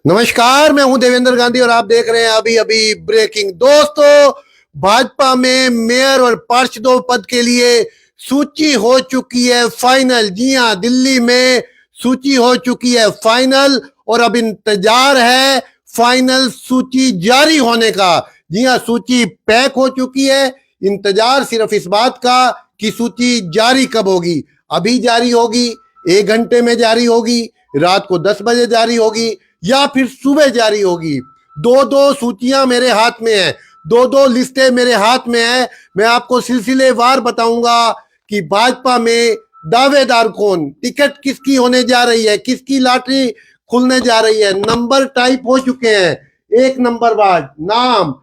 नमस्कार, मैं हूं देवेंद्र गांधी और आप देख रहे हैं अभी अभी ब्रेकिंग। दोस्तों, भाजपा में मेयर और पार्षदों पद के लिए सूची हो चुकी है फाइनल। जी हां, दिल्ली में सूची हो चुकी है फाइनल और अब इंतजार है फाइनल सूची जारी होने का। जी हां, सूची पैक हो चुकी है। इंतजार सिर्फ इस बात का कि सूची जारी कब होगी। अभी जारी होगी, 1 घंटे में जारी होगी, रात को 10 बजे जारी होगी या फिर सुबह जारी होगी। दो दो सूचियां मेरे हाथ में है, दो दो लिस्टें मेरे हाथ में है। मैं आपको सिलसिलेवार बताऊंगा कि भाजपा में दावेदार कौन, टिकट किसकी होने जा रही है, किसकी लॉटरी खुलने जा रही है। नंबर टाइप हो चुके हैं, 1 नंबर वार्ड, नाम,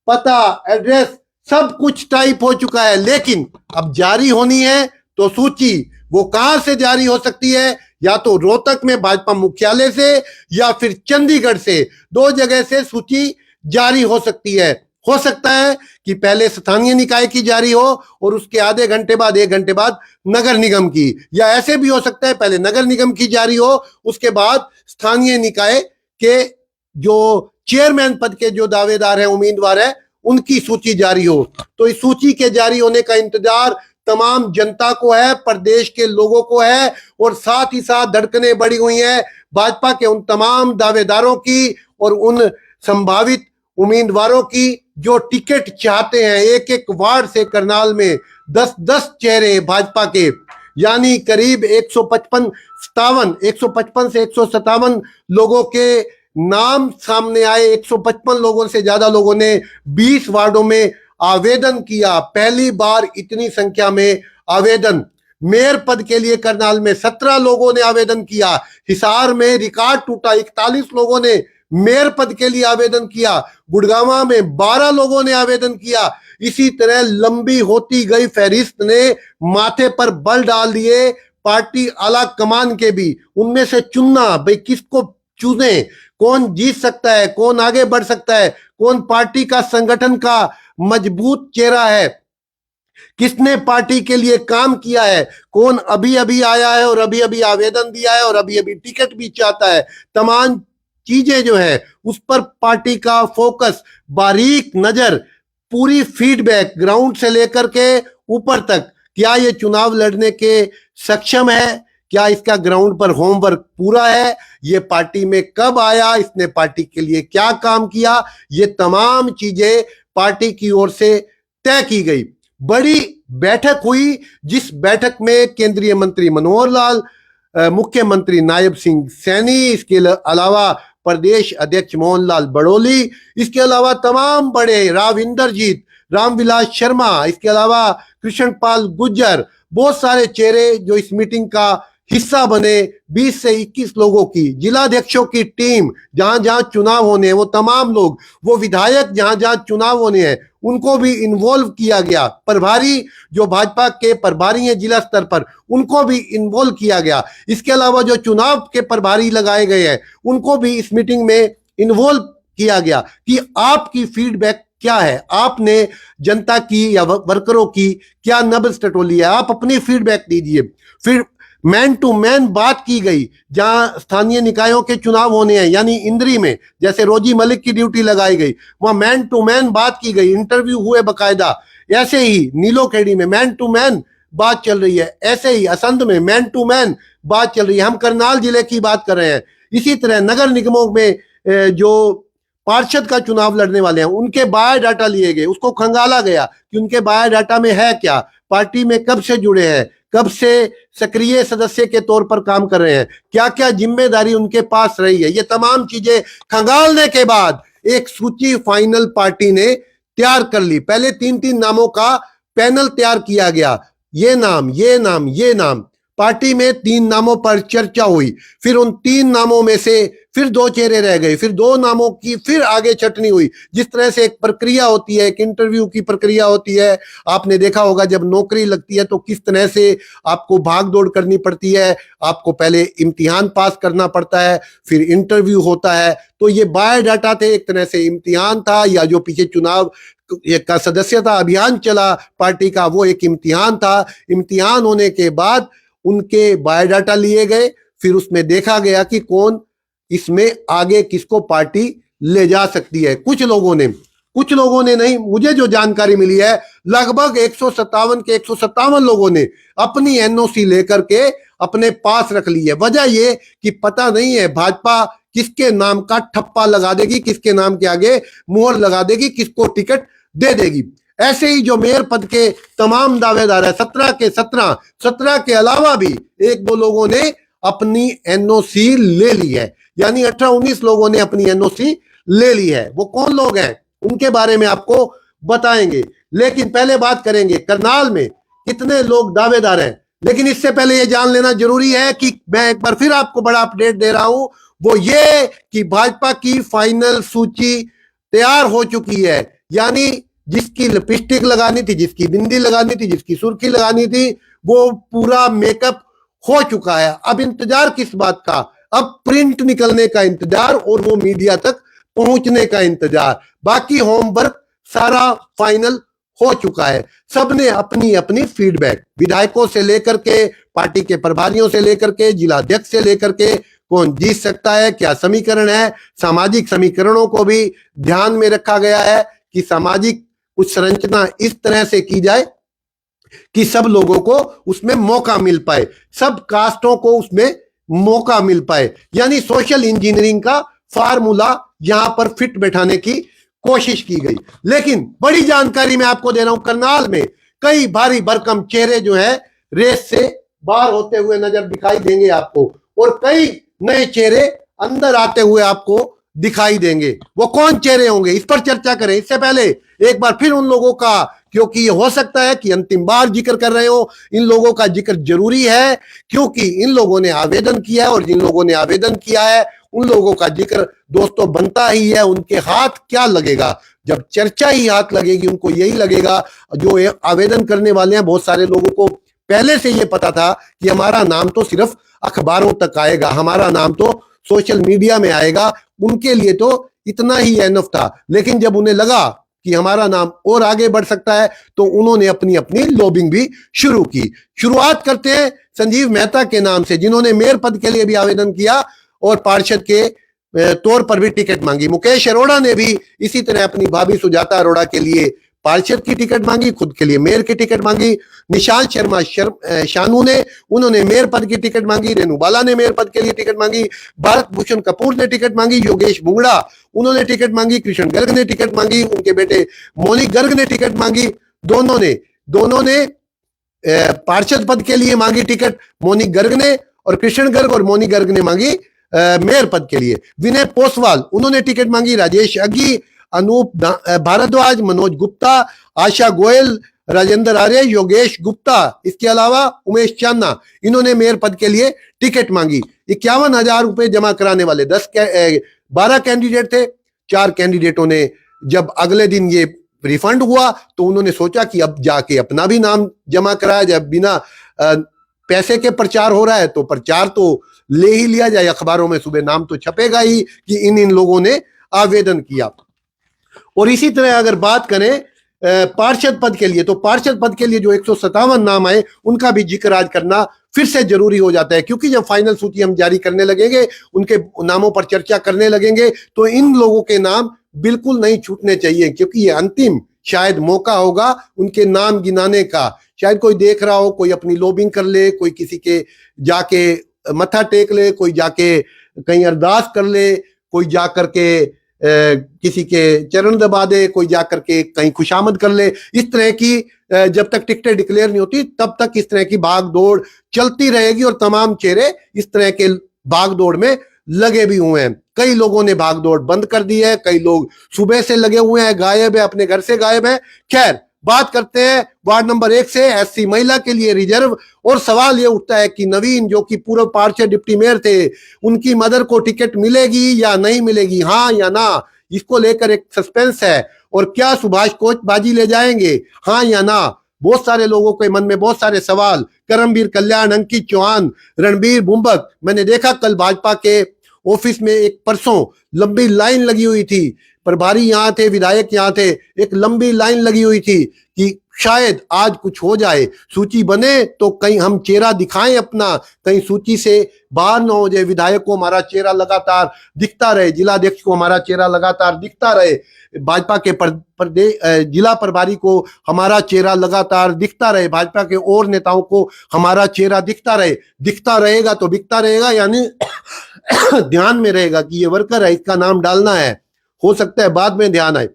पता, एड्रेस सब कुछ टाइप हो चुका है। लेकिन अब जारी होनी है तो सूची वो कहां से जारी हो सकती है? या तो रोहतक में भाजपा मुख्यालय से या फिर चंडीगढ़ से, दो जगह से सूची जारी हो सकती है। हो सकता है कि पहले स्थानीय निकाय की जारी हो और उसके आधे घंटे बाद 1 घंटे बाद नगर निगम की, या ऐसे भी हो सकता है पहले नगर निगम की जारी हो, उसके बाद स्थानीय निकाय के जो चेयरमैन पद के जो दावेदार हैं, उम्मीदवार हैं, उनकी सूची जारी हो। तो इस सूची के जारी होने का इंतजार तमाम जनता को है, प्रदेश के लोगों को है और साथ ही साथ धड़कनें बढ़ी हुई हैं भाजपा के उन तमाम दावेदारों की और उन संभावित उम्मीदवारों की जो टिकट चाहते हैं। एक एक वार्ड से करनाल में 10-10 चेहरे भाजपा के, यानी करीब 155 से 157 लोगों के नाम सामने आए। 155 लोगों से ज्यादा लोगों ने 20 वार्डों में आवेदन किया। पहली बार इतनी संख्या में आवेदन। मेयर पद के लिए करनाल में 17 लोगों ने आवेदन किया। हिसार में रिकॉर्ड टूटा, 41 लोगों ने मेयर पद के लिए आवेदन किया। गुड़गांव में 12 लोगों ने आवेदन किया। इसी तरह लंबी होती गई फहरिस्त ने माथे पर बल डाल दिए पार्टी आला कमान के भी। उनमें से चुनना, भाई किसको चुने, कौन जीत सकता है, कौन आगे बढ़ सकता है, कौन पार्टी का संगठन का मजबूत चेहरा है, किसने पार्टी के लिए काम किया है, कौन अभी अभी आया है और अभी अभी आवेदन दिया है और अभी अभी टिकट भी चाहता है। तमाम चीजें जो है उस पर पार्टी का फोकस, बारीक नजर, पूरी फीडबैक ग्राउंड से लेकर के ऊपर तक। क्या ये चुनाव लड़ने के सक्षम है? क्या इसका ग्राउंड पर होमवर्क पूरा है? ये पार्टी में कब आया, इसने पार्टी के लिए क्या काम किया, ये तमाम चीजें पार्टी की ओर से तय की गई। बड़ी बैठक हुई, जिस बैठक में केंद्रीय मंत्री मनोहर लाल, मुख्यमंत्री नायब सिंह सैनी, इसके अलावा प्रदेश अध्यक्ष मोहन लाल बड़ोली, इसके अलावा तमाम बड़े, राव इंद्रजीत, रामविलास शर्मा, इसके अलावा कृष्णपाल गुर्जर, बहुत सारे चेहरे जो इस मीटिंग का हिस्सा बने। 20 से 21 लोगों की जिलाध्यक्षों की टीम, जहां जहां चुनाव होने हैं वो तमाम लोग, वो विधायक जहां जहां चुनाव होने हैं उनको भी इन्वॉल्व किया गया। प्रभारी जो भाजपा के प्रभारी हैं जिला स्तर पर, उनको भी इन्वॉल्व किया गया। इसके अलावा जो चुनाव के प्रभारी लगाए गए हैं उनको भी इस मीटिंग में इन्वॉल्व किया गया कि आपकी फीडबैक क्या है, आपने जनता की या वर्करों की क्या नब्ज टटोली है, आप अपनी फीडबैक दीजिए। फिर मैन टू मैन बात की गई। जहां स्थानीय निकायों के चुनाव होने हैं, यानी इंद्री में जैसे रोजी मलिक की ड्यूटी लगाई गई, वहां मैन टू मैन बात की गई, इंटरव्यू हुए बकायदा। ऐसे ही नीलोखेड़ी में मैन टू मैन बात चल रही है, ऐसे ही असंध में मैन टू मैन बात चल रही है। हम करनाल जिले की बात कर रहे हैं। इसी तरह नगर निगमों में जो पार्षद का चुनाव लड़ने वाले हैं उनके बायोडाटा लिए गए, उसको खंगाला गया कि उनके बायोडाटा में है क्या, पार्टी में कब से जुड़े हैं, कब से सक्रिय सदस्य के तौर पर काम कर रहे हैं, क्या क्या जिम्मेदारी उनके पास रही है। ये तमाम चीजें खंगालने के बाद एक सूची फाइनल पार्टी ने तैयार कर ली। पहले 3-3 नामों का पैनल तैयार किया गया, ये नाम, ये नाम, ये नाम। पार्टी में 3 नामों पर चर्चा हुई। फिर उन 3 नामों में से फिर 2 चेहरे रह गए, फिर 2 नामों की फिर आगे छटनी हुई। जिस तरह से एक प्रक्रिया होती है, एक इंटरव्यू की प्रक्रिया होती है, आपने देखा होगा जब नौकरी लगती है तो किस तरह से आपको भाग दौड़ करनी पड़ती है। आपको पहले इम्तिहान पास करना पड़ता है, फिर इंटरव्यू होता है। तो ये बायोडाटा थे, एक तरह से इम्तिहान था, या जो पीछे चुनाव का सदस्यता अभियान चला पार्टी का, वो एक इम्तिहान था। इम्तिहान होने के बाद उनके बायोडाटा लिए गए, फिर उसमें देखा गया कि कौन इसमें आगे किसको पार्टी ले जा सकती है। कुछ लोगों ने नहीं, मुझे जो जानकारी मिली है लगभग 157 के 157 लोगों ने अपनी एनओसी लेकर के अपने पास रख ली है। वजह ये कि पता नहीं है भाजपा किसके नाम का ठप्पा लगा देगी, किसके नाम के आगे मुहर लगा देगी, किसको टिकट दे देगी। ऐसे ही जो मेयर पद के तमाम दावेदार है 17 के अलावा भी एक दो लोगों ने अपनी एनओसी ले ली है, यानी 18-19 लोगों ने अपनी एनओसी ले ली है। वो कौन लोग हैं उनके बारे में आपको बताएंगे, लेकिन पहले बात करेंगे करनाल में कितने लोग दावेदार हैं। लेकिन इससे पहले ये जान लेना जरूरी है कि मैं एक बार फिर आपको बड़ा अपडेट दे रहा हूं, वो ये कि भाजपा की फाइनल सूची तैयार हो चुकी है। यानी जिसकी लिपस्टिक लगानी थी, जिसकी बिंदी लगानी थी, जिसकी सुर्खी लगानी थी, वो पूरा मेकअप हो चुका है। अब इंतजार किस बात का? अब प्रिंट निकलने का इंतजार और वो मीडिया तक पहुंचने का इंतजार। बाकी होमवर्क सारा फाइनल हो चुका है। सबने अपनी अपनी फीडबैक, विधायकों से लेकर के, पार्टी के प्रभारियों से लेकर के, जिला अध्यक्ष से लेकर के, कौन जीत सकता है, क्या समीकरण है, सामाजिक समीकरणों को भी ध्यान में रखा गया है कि सामाजिक कुछ संरचना इस तरह से की जाए कि सब लोगों को उसमें मौका मिल पाए, सब कास्टों को उसमें मौका मिल पाए। यानी सोशल इंजीनियरिंग का फार्मूला यहां पर फिट बैठाने की कोशिश की गई। लेकिन बड़ी जानकारी मैं आपको दे रहा हूं, करनाल में कई भारी भरकम चेहरे जो है रेस से बाहर होते हुए नजर दिखाई देंगे आपको, और कई नए चेहरे अंदर आते हुए आपको दिखाई देंगे। वो कौन चेहरे होंगे, इस पर चर्चा करें। इससे पहले एक बार फिर उन लोगों का, क्योंकि ये हो सकता है कि अंतिम बार जिक्र कर रहे हो, इन लोगों का जिक्र जरूरी है क्योंकि इन लोगों ने आवेदन किया है, और जिन लोगों ने आवेदन किया है उन लोगों का जिक्र दोस्तों बनता ही है। उनके हाथ क्या लगेगा जब चर्चा ही हाथ लगेगी, उनको यही लगेगा। जो आवेदन करने वाले हैं, बहुत सारे लोगों को पहले से ये पता था कि हमारा नाम तो सिर्फ अखबारों तक आएगा, हमारा नाम तो सोशल मीडिया में आएगा। उनके लिए तो इतना ही एनफ था। लेकिन जब उन्हें लगा कि हमारा नाम और आगे बढ़ सकता है तो उन्होंने अपनी अपनी लॉबिंग भी शुरू की। शुरुआत करते हैं संजीव मेहता के नाम से, जिन्होंने मेयर पद के लिए भी आवेदन किया और पार्षद के तौर पर भी टिकट मांगी। मुकेश अरोड़ा ने भी इसी तरह अपनी भाभी सुजाता अरोड़ा के लिए पार्षद की टिकट मांगी, खुद के लिए मेयर की टिकट मांगी। निशांत शर्मा शानू ने, उन्होंने मेयर पद की टिकट मांगी। रेणु बाला ने मेयर पद के लिए टिकट मांगी। भारत भूषण कपूर ने टिकट मांगी। योगेश बुंगड़ा, उन्होंने टिकट मांगी। कृष्ण गर्ग ने टिकट मांगी। उनके बेटे मोनिक गर्ग ने टिकट मांगी। दोनों ने पार्षद पद के लिए मांगी टिकट, मोनिक गर्ग ने, और कृष्ण गर्ग और मोनिक गर्ग ने मांगी मेयर पद के लिए। विनय पोसवाल, उन्होंने टिकट मांगी। राजेश अगी, अनूप भारद्वाज, मनोज गुप्ता, आशा गोयल, राजेंद्र आर्य, योगेश गुप्ता, इसके अलावा उमेश चांदना, इन्होंने मेयर पद के लिए टिकट मांगी। 51,000 रुपए जमा कराने वाले 12 कैंडिडेट थे। 4 कैंडिडेटों ने जब अगले दिन ये रिफंड हुआ तो उन्होंने सोचा कि अब जाके अपना भी नाम जमा कराया जाए। बिना पैसे के प्रचार हो रहा है तो प्रचार तो ले ही लिया जाए, अखबारों में सुबह नाम तो छपेगा ही कि इन लोगों ने आवेदन किया। और इसी तरह अगर बात करें पार्षद पद के लिए, तो पार्षद पद के लिए जो 157 नाम आए उनका भी जिक्र आज करना फिर से जरूरी हो जाता है, क्योंकि जब फाइनल सूची हम जारी करने लगेंगे, उनके नामों पर चर्चा करने लगेंगे, तो इन लोगों के नाम बिल्कुल नहीं छूटने चाहिए, क्योंकि ये अंतिम शायद मौका होगा उनके नाम गिनाने का। शायद कोई देख रहा हो, कोई अपनी लॉबिंग कर ले, कोई किसी के जाके मत्था टेक ले, कोई जाके कहीं अरदास कर ले, कोई जाकर के किसी के चरण दबा दे, कोई जाकर के कहीं खुशामद कर ले। इस तरह की जब तक टिकटें डिक्लेयर नहीं होती तब तक इस तरह की भाग दौड़ चलती रहेगी, और तमाम चेहरे इस तरह के भाग दौड़ में लगे भी हुए हैं। कई लोगों ने भाग दौड़ बंद कर दी है, कई लोग सुबह से लगे हुए हैं, गायब है, अपने घर से गायब है। खैर, बात करते हैं वार्ड नंबर 1 से, एससी महिला के लिए रिजर्व। और सवाल ये उठता है कि नवीन, जो कि पूर्व पार्षद डिप्टी मेयर थे, उनकी मदर को टिकट मिलेगी या नहीं मिलेगी, हाँ या ना, इसको लेकर एक सस्पेंस है। और क्या सुभाष कोच बाजी ले जाएंगे, हाँ या ना? बहुत सारे लोगों के मन में बहुत सारे सवाल। करमवीर कल्याण, अंकित चौहान, रणबीर बुम्बक, मैंने देखा कल भाजपा के ऑफिस में एक परसों लंबी लाइन लगी हुई थी, प्रभारी यहाँ थे, विधायक यहाँ थे, एक लंबी लाइन लगी हुई थी कि शायद आज कुछ हो जाए, सूची बने तो कहीं हम चेहरा दिखाएं अपना, कहीं सूची से बाहर न हो जाए, विधायक को हमारा चेहरा लगातार दिखता रहे, जिलाध्यक्ष को हमारा चेहरा लगातार दिखता रहे, भाजपा के प्रदेश जिला प्रभारी को हमारा चेहरा लगातार दिखता रहे, भाजपा के और नेताओं को हमारा चेहरा दिखता रहे। दिखता रहेगा तो बिकता रहेगा, यानी ध्यान में रहेगा कि ये वर्कर है, इसका नाम डालना है, हो सकता है बाद में ध्यान आए।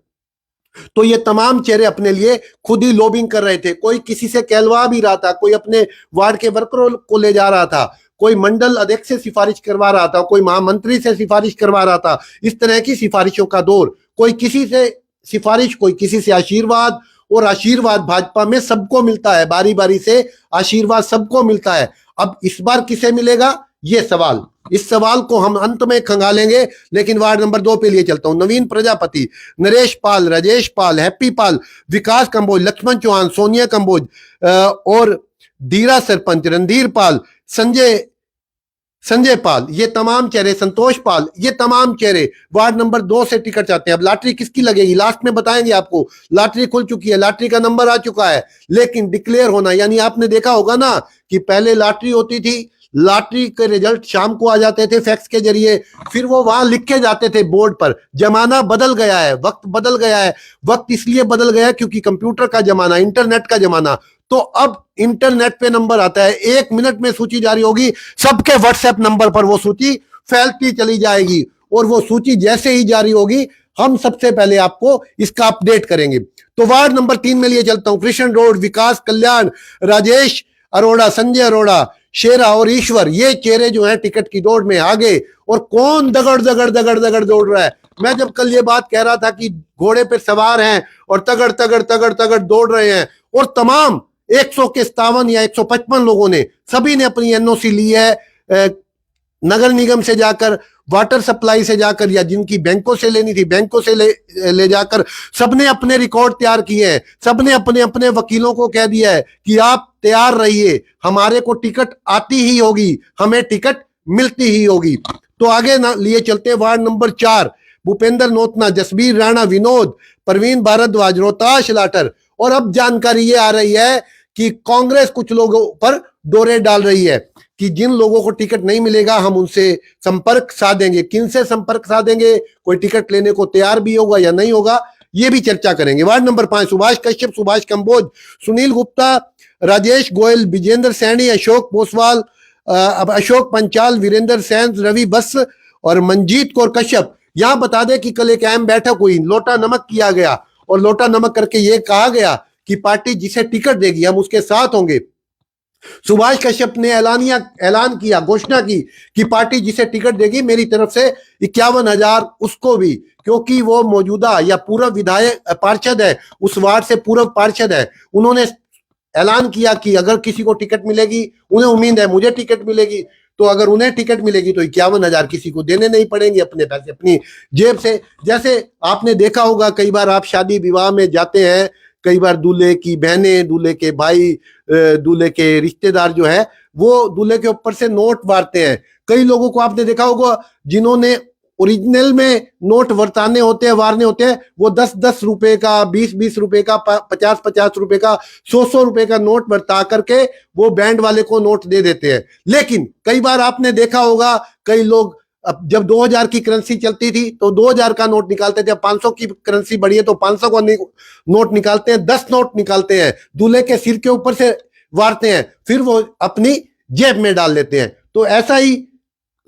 तो ये तमाम चेहरे अपने लिए खुद ही लॉबिंग कर रहे थे, कोई किसी से कहलवा भी रहा था, कोई अपने वार्ड के वर्करों को ले जा रहा था, कोई मंडल अध्यक्ष से सिफारिश करवा रहा था, कोई महामंत्री से सिफारिश करवा रहा था। इस तरह की सिफारिशों का दौर, कोई किसी से सिफारिश, कोई किसी से आशीर्वाद, और आशीर्वाद भाजपा में सबको मिलता है, बारी बारी से आशीर्वाद सबको मिलता है। अब इस बार किसे मिलेगा ये सवाल, इस सवाल को हम अंत में खंगालेंगे। लेकिन वार्ड नंबर 2 पे लिए चलता हूं। नवीन प्रजापति, नरेश पाल, राजेश पाल, हैप्पी पाल, विकास कंबोज, लक्ष्मण चौहान, सोनिया कंबोज और धीरा सरपंच, रणधीर पाल, संजय पाल, ये तमाम चेहरे, संतोष पाल, ये तमाम चेहरे वार्ड नंबर 2 से टिकट चाहते हैं। अब लॉटरी किसकी लगेगी लास्ट में बताएंगे आपको। लॉटरी खुल चुकी है, लॉटरी का नंबर आ चुका है, लेकिन डिक्लेयर होना, यानी आपने देखा होगा ना कि पहले लॉटरी होती थी, लॉटरी के रिजल्ट शाम को आ जाते थे फैक्स के जरिए, फिर वो वहां लिखे जाते थे बोर्ड पर। जमाना बदल गया है, वक्त बदल गया है। वक्त इसलिए बदल गया है क्योंकि कंप्यूटर का जमाना, इंटरनेट का जमाना। तो अब इंटरनेट पे नंबर आता है, 1 मिनट में सूची जारी होगी, सबके व्हाट्सएप नंबर पर वो सूची फैलती चली जाएगी, और वो सूची जैसे ही जारी होगी हम सबसे पहले आपको इसका अपडेट करेंगे। तो वार्ड नंबर 3 में लिए चलता हूं। कृष्ण रोड, विकास कल्याण, राजेश अरोड़ा, संजय अरोड़ा, शेरा और ईश्वर, ये चेहरे जो हैं टिकट की दौड़ में आगे। और कौन दगड़ दगड़ दगड़ दगड़ दौड़ रहा है। मैं जब कल ये बात कह रहा था कि घोड़े पे सवार हैं और तगड़ तगड़ तगड़ तगड़ दौड़ रहे हैं, और तमाम 157 या 155 लोगों ने, सभी ने अपनी एनओसी ली है, नगर निगम से जाकर, वाटर सप्लाई से जाकर, या जिनकी बैंकों से लेनी थी बैंकों से ले जाकर, सबने अपने रिकॉर्ड तैयार किए हैं। सबने अपने अपने वकीलों को कह दिया है कि आप तैयार रहिए, हमारे को टिकट आती ही होगी, हमें टिकट मिलती ही होगी। तो आगे लिए चलते हैं। Ward number 4, Bhupendra Notna, Jasbir Rana, Vinod, Praveen Bhardwaj, Rohtash Latar. और अब जानकारी ये आ रही है कि कांग्रेस कुछ लोगों पर डोरे डाल रही है कि जिन लोगों को टिकट नहीं मिलेगा हम उनसे संपर्क साधेंगे। किन से संपर्क साधेंगे, कोई टिकट लेने को तैयार भी होगा या नहीं होगा, ये भी चर्चा करेंगे। वार्ड नंबर 5, सुभाष कश्यप, सुभाष कंबोज, सुनील गुप्ता, राजेश गोयल, विजेंद्र सैनी, अशोक पोसवाल, अशोक पंचाल, वीरेंद्र सैन, रवि बस और मंजीत कौर कश्यप। यहां बता दें कि कल एक अहम बैठक हुई, लोटा नमक किया गया, और लोटा नमक करके ये कहा गया कि पार्टी जिसे टिकट देगी हम उसके साथ होंगे। सुभाष कश्यप ने ऐलान किया, घोषणा की कि पार्टी जिसे टिकट देगी मेरी तरफ से 51,000 उसको भी, क्योंकि वो मौजूदा या पूर्व विधायक पार्षद है, उस वार्ड से पूर्व पार्षद है। उन्होंने ऐलान किया कि अगर किसी को टिकट मिलेगी, उन्हें उम्मीद है मुझे टिकट मिलेगी, तो अगर उन्हें टिकट मिलेगी तो 51,000 किसी को देने नहीं पड़ेंगे, अपने पैसे अपनी जेब से। जैसे आपने देखा होगा, कई बार आप शादी विवाह में जाते हैं, कई बार दूल्हे की बहनें, दूल्हे के भाई, दूल्हे के रिश्तेदार जो है वो दूल्हे के ऊपर से नोट मारते हैं। कई लोगों को आपने देखा होगा जिन्होंने ओरिजिनल में नोट वर्ताने होते हैं, वारने होते हैं, वो 10-10 रुपए का, 20-20 रुपए का, 50-50 रुपए का, 100-100 रुपए का नोट वर्ता करके वो बैंड वाले को नोट दे देते हैं। लेकिन कई बार आपने देखा होगा, कई लोग जब 2000 की करेंसी चलती थी तो 2000 का नोट निकालते थे, 500 की करेंसी बढ़ी है तो 500 का नोट निकालते हैं, 10 नोट निकालते हैं, दूल्हे के सिर के ऊपर से वारते हैं, फिर वो अपनी जेब में डाल लेते हैं। तो ऐसा ही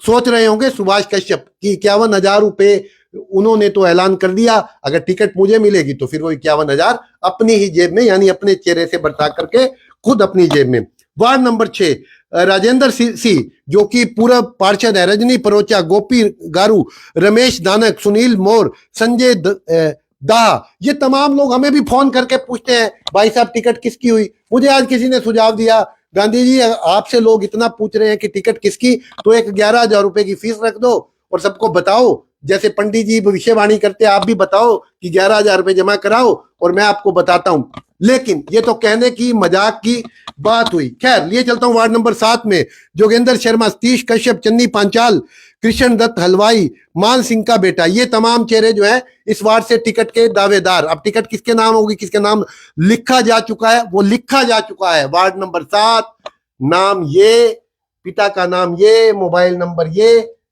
सोच रहे होंगे सुभाष कश्यप कि 51,000 रुपए उन्होंने तो ऐलान कर दिया, अगर टिकट मुझे मिलेगी तो फिर वो 51,000 अपनी ही जेब में, यानी अपने चेहरे से बरता करके खुद अपनी जेब में। वार्ड नंबर 6, राजेंद्र सिंह जो कि पूर्व पार्षद है, रजनी परोचा, गोपी गारू, रमेश दानक, सुनील मोर, संजय दाह, ये तमाम लोग हमें भी फोन करके पूछते हैं भाई साहब टिकट किसकी हुई। मुझे आज किसी ने सुझाव दिया, गांधी जी आपसे लोग इतना पूछ रहे हैं कि टिकट किसकी, तो एक 11,000 रुपए की फीस रख दो और सबको बताओ, जैसे पंडित जी भविष्यवाणी करते हैं, आप भी बताओ कि 11,000 रुपए जमा कराओ और मैं आपको बताता हूं। लेकिन ये तो कहने की, मजाक की बात हुई। खैर लिए चलता हूं वार्ड नंबर 7 में, जोगेंद्र शर्मा, सतीश कश्यप, चन्नी पांचाल, कृष्ण दत्त हलवाई, मान सिंह का बेटा, ये तमाम चेहरे जो है इस वार्ड से टिकट के दावेदार। अब टिकट किसके नाम होगी, किसके नाम लिखा जा चुका है, वो लिखा जा चुका है। वार्ड नंबर 7, नाम ये, पिता का नाम ये, मोबाइल नंबर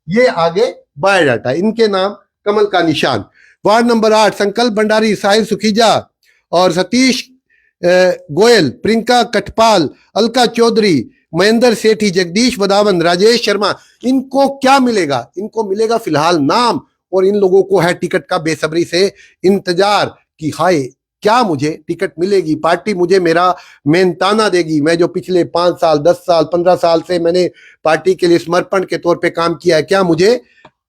ये आगे बायोडाटा, इनके नाम कमल का निशान। वार्ड नंबर 8, संकल्प भंडारी, साहिल सुखीजा और सतीश गोयल, प्रियंका कटपाल, अलका चौधरी, महेंद्र सेठी, जगदीश वदावन, राजेश शर्मा, इनको क्या मिलेगा? इनको मिलेगा फिलहाल नाम, और इन लोगों को है टिकट का बेसब्री से इंतजार कि हाय क्या मुझे टिकट मिलेगी, पार्टी मुझे मेरा मेहनताना देगी, मैं जो पिछले 5 साल 10 साल 15 साल से मैंने पार्टी के लिए समर्पण के तौर पे काम किया है, क्या मुझे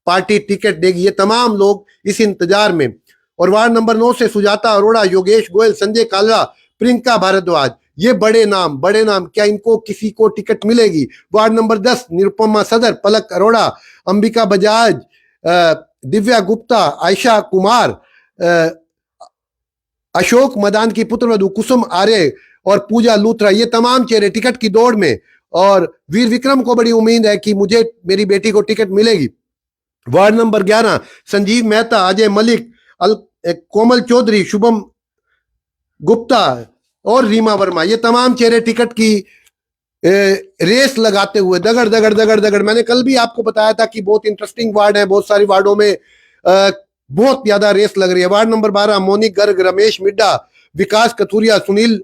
पार्टी टिकट देगी? ये तमाम लोग इस इंतजार में। और वार्ड नंबर 9 से सुजाता अरोड़ा, योगेश गोयल, संजय कालरा, प्रियंका भारद्वाज, ये बड़े नाम, क्या इनको किसी को टिकट मिलेगी? वार्ड नंबर 10, निरुपमा सदर, पलक अरोड़ा, अंबिका बजाज, दिव्या गुप्ता, आयशा कुमार, अशोक मदान की पुत्रवधु कुसुम आर्य और पूजा लूथरा, ये तमाम चेहरे टिकट की दौड़ में। और वीर विक्रम को बड़ी उम्मीद है कि मुझे मेरी बेटी को टिकट मिलेगी। वार्ड नंबर 11, संजीव मेहता, अजय मलिक, कोमल चौधरी, शुभम गुप्ता और रीमा वर्मा, ये तमाम चेहरे टिकट की रेस लगाते हुए दगड़ दगड़ दगड़ दगड़। मैंने कल भी आपको बताया था कि बहुत इंटरेस्टिंग वार्ड है, बहुत सारी वार्डों में बहुत ज्यादा रेस लग रही है। वार्ड नंबर 12, मोनिक गर्ग, रमेश मिड्डा, विकास कथुरिया, सुनील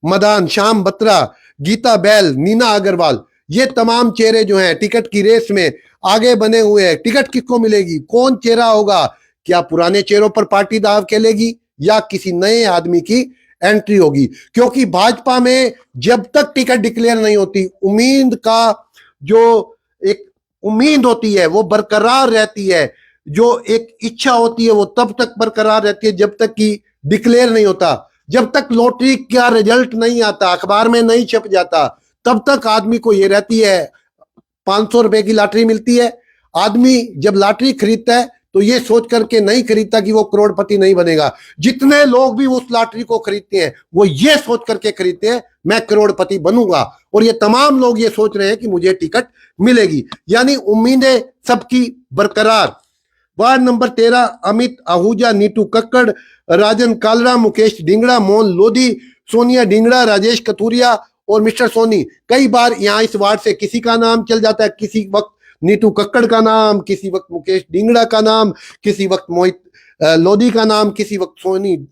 मदान, श्याम बत्रा, गीता बैल, नीना अग्रवाल, ये तमाम चेहरे जो हैं टिकट की रेस में आगे बने हुए हैं। टिकट किसको मिलेगी, कौन चेहरा होगा? क्या पुराने चेहरों पर पार्टी दाव खेलेगी या किसी नए आदमी की एंट्री होगी? क्योंकि भाजपा में जब तक टिकट डिक्लेयर नहीं होती, उम्मीद का जो एक उम्मीद होती है वो बरकरार रहती है, जो एक इच्छा होती है वो तब तक बरकरार रहती है जब तक कि डिक्लेयर नहीं होता। जब तक लॉटरी का रिजल्ट नहीं आता, अखबार में नहीं छप जाता, तब तक आदमी को ये रहती है 500 रुपए की लॉटरी मिलती है। आदमी जब लॉटरी खरीदता है तो ये सोच करके नहीं खरीदता कि वो करोड़पति नहीं बनेगा। जितने लोग भी उस लॉटरी को खरीदते हैं वो ये सोच करके खरीदते हैं मैं करोड़पति बनूंगा, और ये तमाम लोग ये सोच रहे हैं कि मुझे टिकट मिलेगी, यानी उम्मीदें सबकी बरकरार। वार्ड नंबर 13, अमित आहूजा, नीटू कक्कड़, राजन कालरा, मुकेश डिंगड़ा, मोहन लोधी, सोनिया डिंगड़ा, राजेश कथुरिया और मिस्टर सोनी। कई बार यहाँ इस वार्ड से किसी का नाम चल जाता है, किसी वक्त नीटू कक्कड़ का नाम, किसी वक्त मुकेश डिंगड़ा का नाम, किसी वक्त मोहित लोधी का नाम, किसी वक्त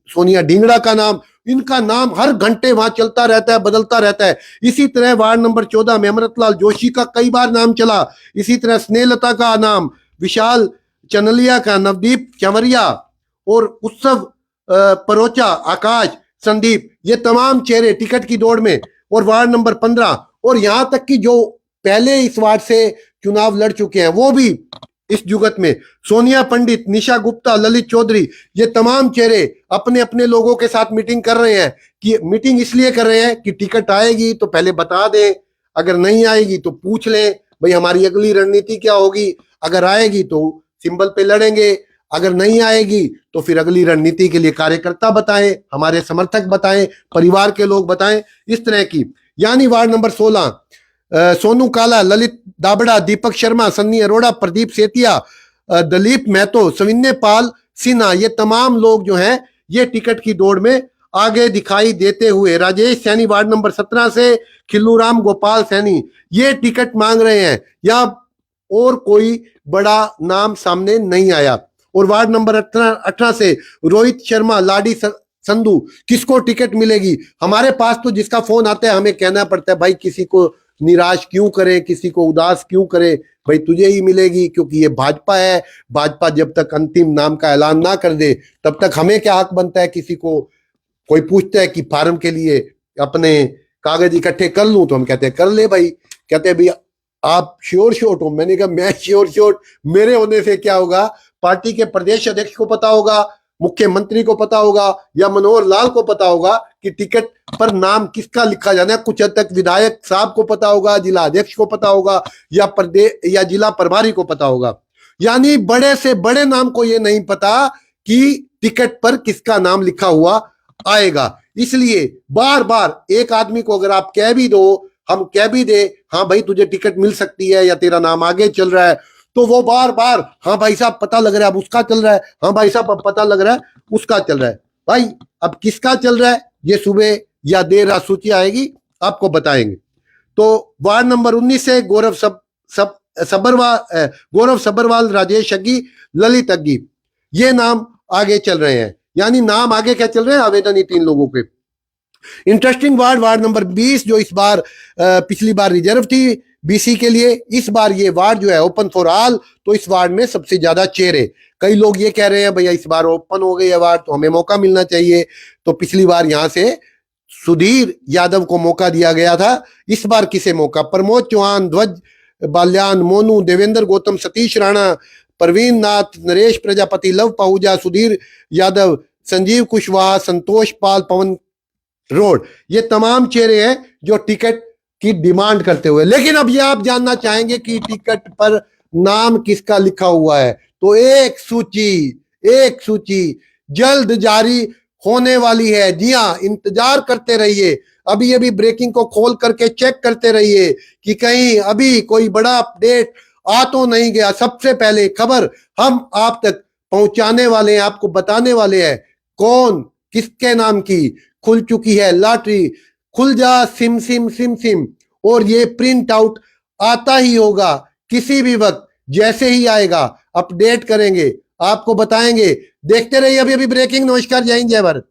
सोनिया डिंगड़ा का नाम। इनका नाम हर घंटे वहां चलता रहता है, बदलता रहता है। इसी तरह वार्ड नंबर 14 में अमृतलाल जोशी का कई बार नाम चला, इसी तरह स्नेहलता का नाम, विशाल चनलिया का, नवदीप चंवरिया और उत्सव परोचा, आकाश, संदीप, ये तमाम चेहरे टिकट की दौड़ में। और वार्ड नंबर 15 और यहां तक कि जो पहले इस वार्ड से चुनाव लड़ चुके हैं वो भी इस जुगत में, सोनिया पंडित, निशा गुप्ता, ललित चौधरी, ये तमाम चेहरे अपने अपने लोगों के साथ मीटिंग कर रहे हैं। कि मीटिंग इसलिए कर रहे हैं कि टिकट आएगी तो पहले बता दें, अगर नहीं आएगी तो पूछ लें भाई हमारी अगली रणनीति क्या होगी। अगर आएगी तो सिंबल पे लड़ेंगे, अगर नहीं आएगी तो फिर अगली रणनीति के लिए कार्यकर्ता बताएं, हमारे समर्थक बताएं, परिवार के लोग बताएं, इस तरह की। यानी वार्ड नंबर 16, सोनू काला, ललित दाबड़ा, दीपक शर्मा, सन्नी अरोड़ा, प्रदीप सेतिया, दलीप महतो, सविन्य पाल सिन्हा, ये तमाम लोग जो हैं ये टिकट की दौड़ में आगे दिखाई देते हुए। राजेश सैनी वार्ड नंबर 17 से, खिल्लूराम गोपाल सैनी, ये टिकट मांग रहे हैं, या और कोई बड़ा नाम सामने नहीं आया। और वार्ड नंबर 18 से रोहित शर्मा, लाडी संधू, किसको टिकट मिलेगी? हमारे पास तो जिसका फोन आता है हमें कहना पड़ता है भाई किसी को निराश क्यों करें, किसी को उदास क्यों करें, भाई तुझे ही मिलेगी क्योंकि ये भाजपा है। भाजपा जब तक अंतिम नाम का ऐलान ना कर दे तब तक हमें क्या हक बनता है? किसी को कोई पूछता है कि फार्म के लिए अपने कागज इकट्ठे कर लूं तो हम कहते हैं कर ले भाई। कहते हैं भाई आप श्योर शॉट हो? मैंने कहा मैं श्योर शॉट, मेरे होने से क्या होगा? पार्टी के प्रदेश अध्यक्ष को पता होगा, मुख्यमंत्री को पता होगा, या मनोहर लाल को पता होगा कि टिकट पर नाम किसका लिखा जाना है। कुछ हद तक विधायक साहब को पता होगा, जिला अध्यक्ष को पता होगा, या प्रदेश या जिला प्रभारी को पता होगा। यानी बड़े से बड़े नाम को यह नहीं पता कि टिकट पर किसका नाम लिखा हुआ आएगा। इसलिए बार बार एक आदमी को अगर आप कह भी दो, हम कह भी दे हाँ भाई तुझे टिकट मिल सकती है या तेरा नाम आगे चल रहा है, तो वो बार बार, हाँ भाई साहब पता लग रहा है अब उसका चल रहा है, हाँ भाई साहब अब पता लग रहा है उसका चल रहा है। भाई अब किसका चल रहा है ये सुबह या देर रात सूची आएगी, आपको बताएंगे। तो वार्ड नंबर 19 से गौरव सबरवाल, राजेश अग्गी, ललित अग्गी, ये नाम आगे चल रहे हैं। यानी नाम आगे क्या चल रहे हैं, आवेदन ये 3 लोगों के। इंटरेस्टिंग वार्ड नंबर 20, जो इस बार पिछली बार रिजर्व थी बीसी के लिए, इस बार ये वार्ड जो है ओपन फॉर ऑल। तो इस वार्ड में सबसे ज्यादा चेहरे, कई लोग ये कह रहे हैं भैया इस बार ओपन हो गई है वार्ड तो हमें मौका मिलना चाहिए। तो पिछली बार यहां से सुधीर यादव को मौका दिया गया था, इस बार किसे मौका, प्रमोद चौहान, ध्वज बाल्यान, मोनू, देवेंद्र गौतम, सतीश राणा, प्रवीण नाथ, नरेश प्रजापति, लव पाहुजा, सुधीर यादव, संजीव कुशवाहा, संतोष पाल, पवन रोड, ये तमाम चेहरे हैं जो टिकट की डिमांड करते हुए। लेकिन अब ये आप जानना चाहेंगे कि टिकट पर नाम किसका लिखा हुआ है, तो एक सूची जल्द जारी होने वाली है। जी हाँ, इंतजार करते रहिए, अभी अभी ब्रेकिंग को खोल करके चेक करते रहिए कि कहीं अभी कोई बड़ा अपडेट आ तो नहीं गया। सबसे पहले खबर हम आप तक पहुंचाने वाले हैं, आपको बताने वाले हैं कौन किसके नाम की खुल चुकी है लॉटरी। खुल जा सिम सिम सिम सिम, और ये प्रिंट आउट आता ही होगा किसी भी वक्त, जैसे ही आएगा अपडेट करेंगे, आपको बताएंगे। देखते रहिए अभी अभी ब्रेकिंग। नमस्कार, जय हिंद, जय भारत।